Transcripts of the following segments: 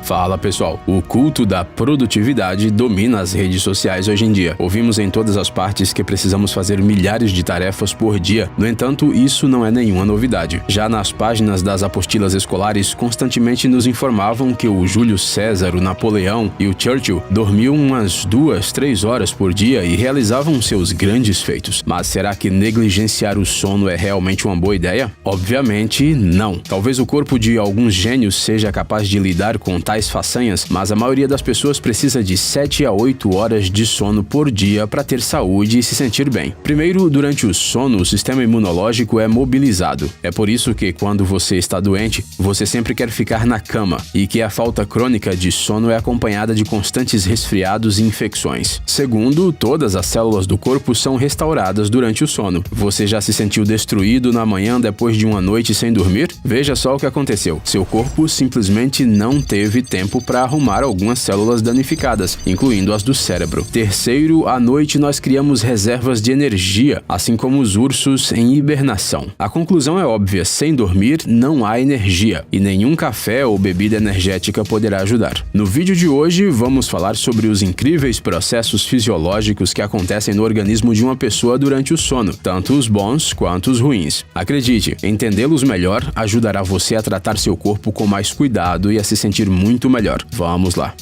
Fala pessoal, o culto da produtividade domina as redes sociais hoje em dia. Ouvimos em todas as partes que precisamos fazer milhares de tarefas por dia. No entanto, isso não é nenhuma novidade. Já nas páginas das apostilas escolares, constantemente nos informavam que o Júlio César, o Napoleão e o Churchill dormiam umas 2-3 horas por dia e realizavam seus grandes feitos. Mas será que negligenciar o sono é realmente uma boa ideia? Obviamente, não. Talvez o corpo de alguns gênios seja capaz de lidar com tais façanhas, mas a maioria das pessoas precisa de 7 a 8 horas de sono por dia para ter saúde e se sentir bem. Primeiro, durante o sono, o sistema imunológico é mobilizado. É por isso que, quando você está doente, você sempre quer ficar na cama e que a falta crônica de sono é acompanhada de constantes resfriados e infecções. Segundo, todas as células do corpo são restauradas durante o sono. Você já se sentiu destruído na manhã depois de uma noite sem dormir? Veja só o que aconteceu. Seu corpo simplesmente não teve tempo para arrumar algumas células danificadas, incluindo as do cérebro. Terceiro, à noite nós criamos reservas de energia, assim como os ursos em hibernação. A conclusão é óbvia, sem dormir não há energia, e nenhum café ou bebida energética poderá ajudar. No vídeo de hoje vamos falar sobre os incríveis processos fisiológicos que acontecem no organismo de uma pessoa durante o sono, tanto os bons quanto os ruins. Acredite, entendê-los melhor ajudará você a tratar seu corpo com mais cuidado e a se sentir muito melhor. Vamos lá.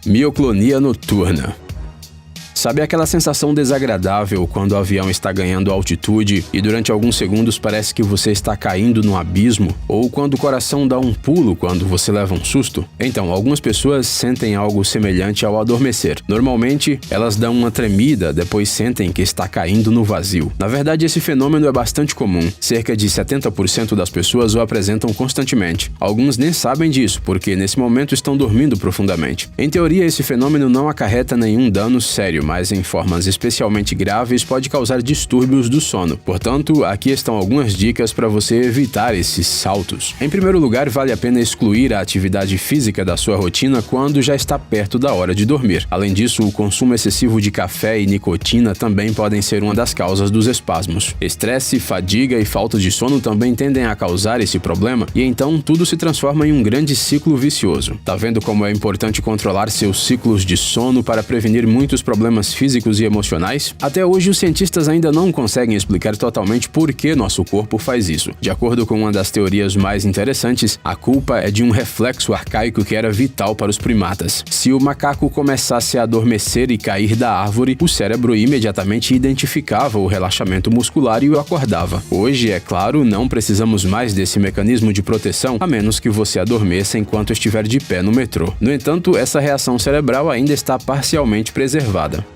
Mioclonia noturna. Sabe aquela sensação desagradável quando o avião está ganhando altitude e durante alguns segundos parece que você está caindo num abismo? Ou quando o coração dá um pulo quando você leva um susto? Então, algumas pessoas sentem algo semelhante ao adormecer. Normalmente, elas dão uma tremida, depois sentem que está caindo no vazio. Na verdade, esse fenômeno é bastante comum. Cerca de 70% das pessoas o apresentam constantemente. Alguns nem sabem disso, porque nesse momento estão dormindo profundamente. Em teoria, esse fenômeno não acarreta nenhum dano sério, mas em formas especialmente graves pode causar distúrbios do sono. Portanto, aqui estão algumas dicas para você evitar esses saltos. Em primeiro lugar, vale a pena excluir a atividade física da sua rotina quando já está perto da hora de dormir. Além disso, o consumo excessivo de café e nicotina também podem ser uma das causas dos espasmos. Estresse, fadiga e falta de sono também tendem a causar esse problema e então tudo se transforma em um grande ciclo vicioso. Tá vendo como é importante controlar seus ciclos de sono para prevenir muitos problemas físicos e emocionais? Até hoje, os cientistas ainda não conseguem explicar totalmente por que nosso corpo faz isso. De acordo com uma das teorias mais interessantes, a culpa é de um reflexo arcaico que era vital para os primatas. Se o macaco começasse a adormecer e cair da árvore, o cérebro imediatamente identificava o relaxamento muscular e o acordava. Hoje, é claro, não precisamos mais desse mecanismo de proteção, a menos que você adormeça enquanto estiver de pé no metrô. No entanto, essa reação cerebral ainda está parcialmente preservada.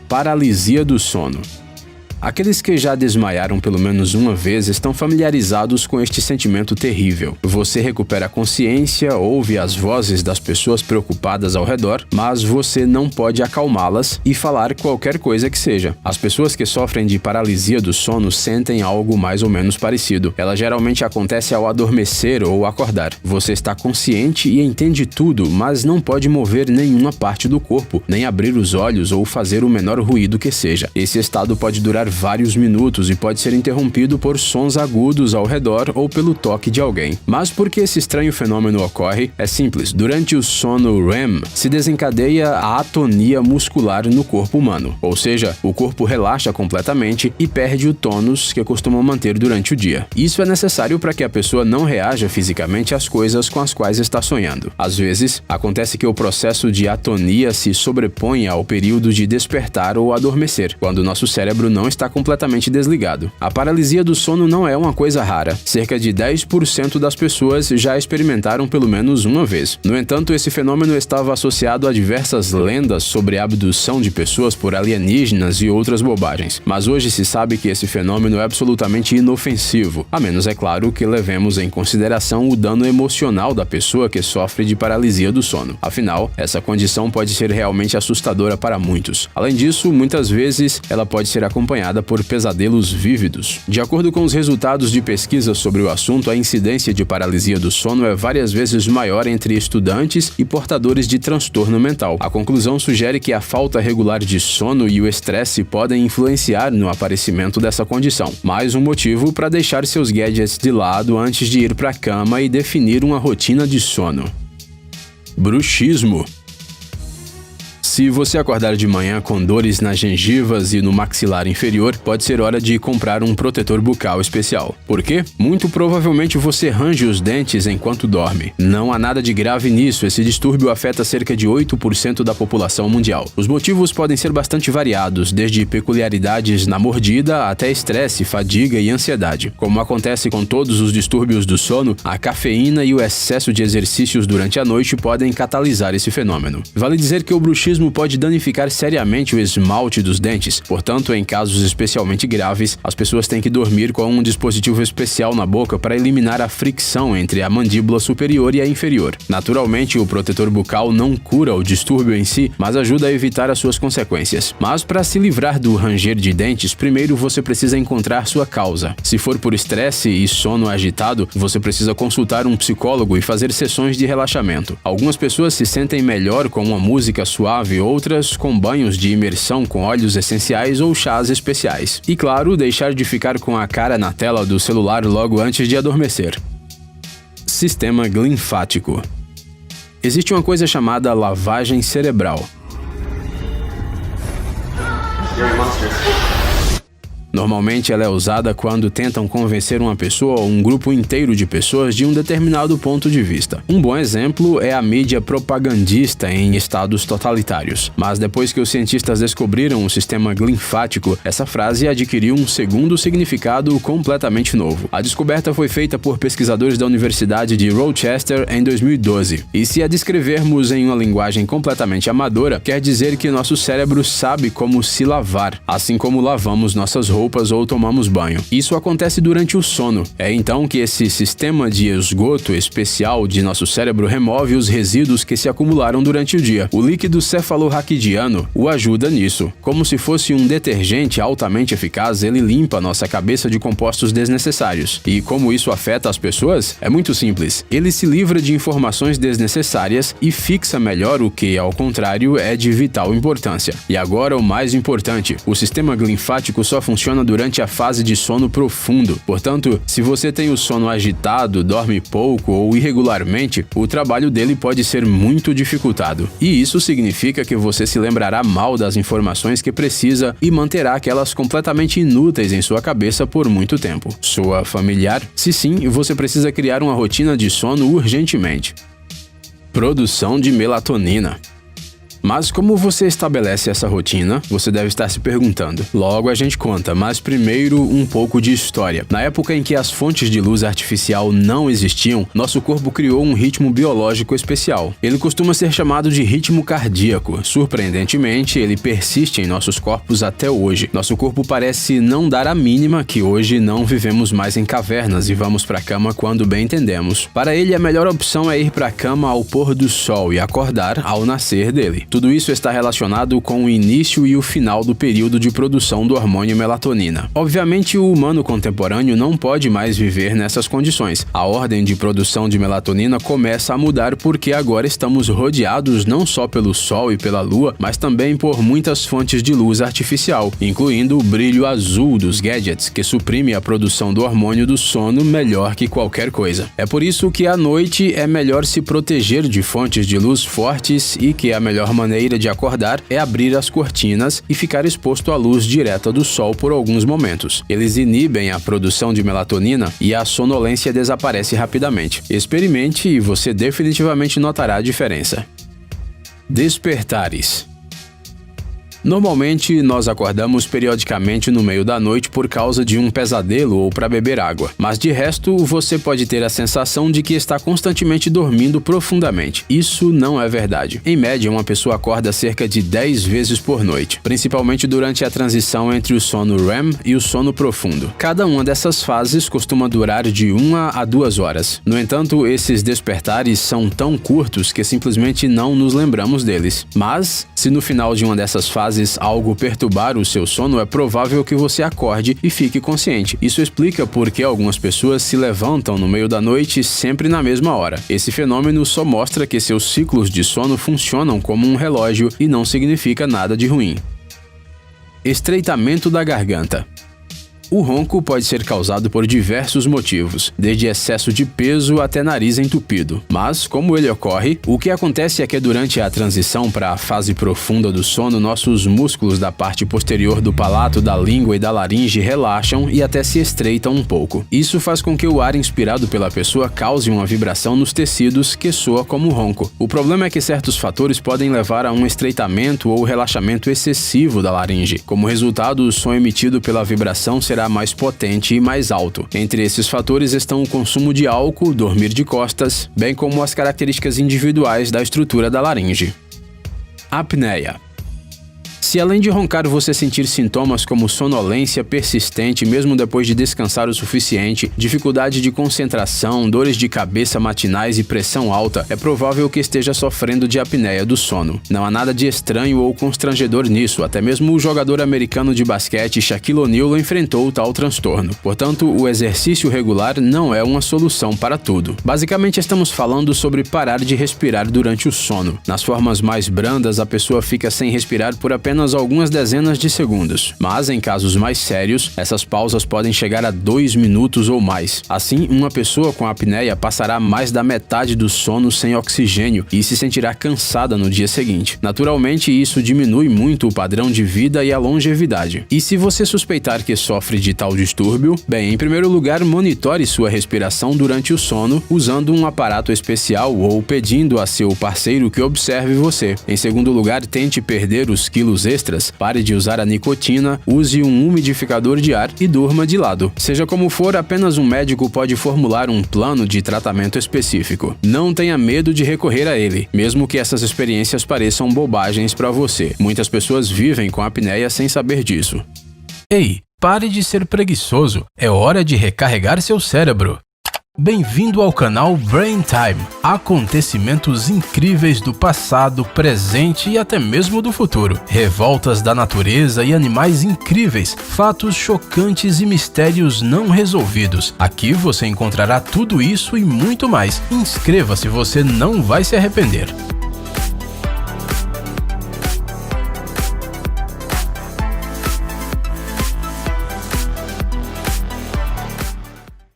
Paralisia do sono. Aqueles que já desmaiaram pelo menos uma vez estão familiarizados com este sentimento terrível. Você recupera a consciência, ouve as vozes das pessoas preocupadas ao redor, mas você não pode acalmá-las e falar qualquer coisa que seja. As pessoas que sofrem de paralisia do sono sentem algo mais ou menos parecido. Ela geralmente acontece ao adormecer ou acordar. Você está consciente e entende tudo, mas não pode mover nenhuma parte do corpo, nem abrir os olhos ou fazer o menor ruído que seja. Esse estado pode durar vários minutos e pode ser interrompido por sons agudos ao redor ou pelo toque de alguém. Mas por que esse estranho fenômeno ocorre? É simples. Durante o sono REM, se desencadeia a atonia muscular no corpo humano, ou seja, o corpo relaxa completamente e perde o tônus que costuma manter durante o dia. Isso é necessário para que a pessoa não reaja fisicamente às coisas com as quais está sonhando. Às vezes, acontece que o processo de atonia se sobrepõe ao período de despertar ou adormecer, quando o nosso cérebro não está completamente desligado. A paralisia do sono não é uma coisa rara. Cerca de 10% das pessoas já experimentaram pelo menos uma vez. No entanto, esse fenômeno estava associado a diversas lendas sobre a abdução de pessoas por alienígenas e outras bobagens. Mas hoje se sabe que esse fenômeno é absolutamente inofensivo, a menos, é claro, que levemos em consideração o dano emocional da pessoa que sofre de paralisia do sono. Afinal, essa condição pode ser realmente assustadora para muitos. Além disso, muitas vezes ela pode ser acompanhada acompanhada por pesadelos vívidos. De acordo com os resultados de pesquisas sobre o assunto, a incidência de paralisia do sono é várias vezes maior entre estudantes e portadores de transtorno mental. A conclusão sugere que a falta regular de sono e o estresse podem influenciar no aparecimento dessa condição. Mais um motivo para deixar seus gadgets de lado antes de ir para a cama e definir uma rotina de sono. Bruxismo. Se você acordar de manhã com dores nas gengivas e no maxilar inferior, pode ser hora de comprar um protetor bucal especial. Por quê? Muito provavelmente você range os dentes enquanto dorme. Não há nada de grave nisso, esse distúrbio afeta cerca de 8% da população mundial. Os motivos podem ser bastante variados, desde peculiaridades na mordida até estresse, fadiga e ansiedade. Como acontece com todos os distúrbios do sono, a cafeína e o excesso de exercícios durante a noite podem catalisar esse fenômeno. Vale dizer que o bruxismo pode danificar seriamente o esmalte dos dentes. Portanto, em casos especialmente graves, as pessoas têm que dormir com um dispositivo especial na boca para eliminar a fricção entre a mandíbula superior e a inferior. Naturalmente, o protetor bucal não cura o distúrbio em si, mas ajuda a evitar as suas consequências. Mas para se livrar do ranger de dentes, primeiro você precisa encontrar sua causa. Se for por estresse e sono agitado, você precisa consultar um psicólogo e fazer sessões de relaxamento. Algumas pessoas se sentem melhor com uma música suave, outras com banhos de imersão com óleos essenciais ou chás especiais. E claro, deixar de ficar com a cara na tela do celular logo antes de adormecer. Sistema linfático. Existe uma coisa chamada lavagem cerebral. Normalmente ela é usada quando tentam convencer uma pessoa ou um grupo inteiro de pessoas de um determinado ponto de vista. Um bom exemplo é a mídia propagandista em estados totalitários. Mas depois que os cientistas descobriram o sistema linfático, essa frase adquiriu um segundo significado completamente novo. A descoberta foi feita por pesquisadores da Universidade de Rochester em 2012. E se a descrevermos em uma linguagem completamente amadora, quer dizer que nosso cérebro sabe como se lavar, assim como lavamos nossas roupas ou tomamos banho. Isso acontece durante o sono. É então que esse sistema de esgoto especial de nosso cérebro remove os resíduos que se acumularam durante o dia. O líquido cefalorraquidiano o ajuda nisso. Como se fosse um detergente altamente eficaz, ele limpa nossa cabeça de compostos desnecessários. E como isso afeta as pessoas? É muito simples. Ele se livra de informações desnecessárias e fixa melhor o que, ao contrário, é de vital importância. E agora o mais importante, o sistema linfático só funciona durante a fase de sono profundo. Portanto, se você tem o sono agitado, dorme pouco ou irregularmente, o trabalho dele pode ser muito dificultado. E isso significa que você se lembrará mal das informações que precisa e manterá aquelas completamente inúteis em sua cabeça por muito tempo. Soa familiar? Se sim, você precisa criar uma rotina de sono urgentemente. Produção de melatonina. Mas como você estabelece essa rotina? Você deve estar se perguntando. Logo a gente conta, mas primeiro um pouco de história. Na época em que as fontes de luz artificial não existiam, nosso corpo criou um ritmo biológico especial. Ele costuma ser chamado de ritmo cardíaco. Surpreendentemente, ele persiste em nossos corpos até hoje. Nosso corpo parece não dar a mínima que hoje não vivemos mais em cavernas e vamos para a cama quando bem entendemos. Para ele, a melhor opção é ir para a cama ao pôr do sol e acordar ao nascer dele. Tudo isso está relacionado com o início e o final do período de produção do hormônio melatonina. Obviamente, o humano contemporâneo não pode mais viver nessas condições. A ordem de produção de melatonina começa a mudar porque agora estamos rodeados não só pelo sol e pela lua, mas também por muitas fontes de luz artificial, incluindo o brilho azul dos gadgets, que suprime a produção do hormônio do sono melhor que qualquer coisa. É por isso que à noite é melhor se proteger de fontes de luz fortes e que a melhor maneira de acordar é abrir as cortinas e ficar exposto à luz direta do sol por alguns momentos. Eles inibem a produção de melatonina e a sonolência desaparece rapidamente. Experimente e você definitivamente notará a diferença. Despertares. Normalmente, nós acordamos periodicamente no meio da noite por causa de um pesadelo ou para beber água, mas de resto, você pode ter a sensação de que está constantemente dormindo profundamente. Isso não é verdade. Em média, uma pessoa acorda cerca de 10 vezes por noite, principalmente durante a transição entre o sono REM e o sono profundo. Cada uma dessas fases costuma durar de 1 a 2 horas. No entanto, esses despertares são tão curtos que simplesmente não nos lembramos deles. Mas, se no final de uma dessas fases fazes algo perturbar o seu sono, é provável que você acorde e fique consciente. Isso explica por que algumas pessoas se levantam no meio da noite sempre na mesma hora. Esse fenômeno só mostra que seus ciclos de sono funcionam como um relógio e não significa nada de ruim. Estreitamento da garganta. O ronco pode ser causado por diversos motivos, desde excesso de peso até nariz entupido. Mas, como ele ocorre, o que acontece é que durante a transição para a fase profunda do sono, nossos músculos da parte posterior do palato, da língua e da laringe relaxam e até se estreitam um pouco. Isso faz com que o ar inspirado pela pessoa cause uma vibração nos tecidos que soa como ronco. O problema é que certos fatores podem levar a um estreitamento ou relaxamento excessivo da laringe. Como resultado, o som emitido pela vibração será mais potente e mais alto. Entre esses fatores estão o consumo de álcool, dormir de costas, bem como as características individuais da estrutura da laringe. Apneia. Se além de roncar você sentir sintomas como sonolência persistente mesmo depois de descansar o suficiente, dificuldade de concentração, dores de cabeça matinais e pressão alta, é provável que esteja sofrendo de apneia do sono. Não há nada de estranho ou constrangedor nisso, até mesmo o jogador americano de basquete Shaquille O'Neal enfrentou tal transtorno. Portanto, o exercício regular não é uma solução para tudo. Basicamente, estamos falando sobre parar de respirar durante o sono. Nas formas mais brandas, a pessoa fica sem respirar por apenas algumas dezenas de segundos, mas em casos mais sérios, essas pausas podem chegar a 2 minutos ou mais. Assim, uma pessoa com apneia passará mais da metade do sono sem oxigênio e se sentirá cansada no dia seguinte. Naturalmente, isso diminui muito o padrão de vida e a longevidade. E se você suspeitar que sofre de tal distúrbio, bem, em primeiro lugar, monitore sua respiração durante o sono usando um aparato especial ou pedindo a seu parceiro que observe você. Em segundo lugar, tente perder os quilos extras, pare de usar a nicotina, use um umidificador de ar e durma de lado. Seja como for, apenas um médico pode formular um plano de tratamento específico. Não tenha medo de recorrer a ele, mesmo que essas experiências pareçam bobagens para você. Muitas pessoas vivem com apneia sem saber disso. Ei, pare de ser preguiçoso, é hora de recarregar seu cérebro. Bem-vindo ao canal Brain Time. Acontecimentos incríveis do passado, presente e até mesmo do futuro. Revoltas da natureza e animais incríveis, fatos chocantes e mistérios não resolvidos. Aqui você encontrará tudo isso e muito mais. Inscreva-se, você não vai se arrepender.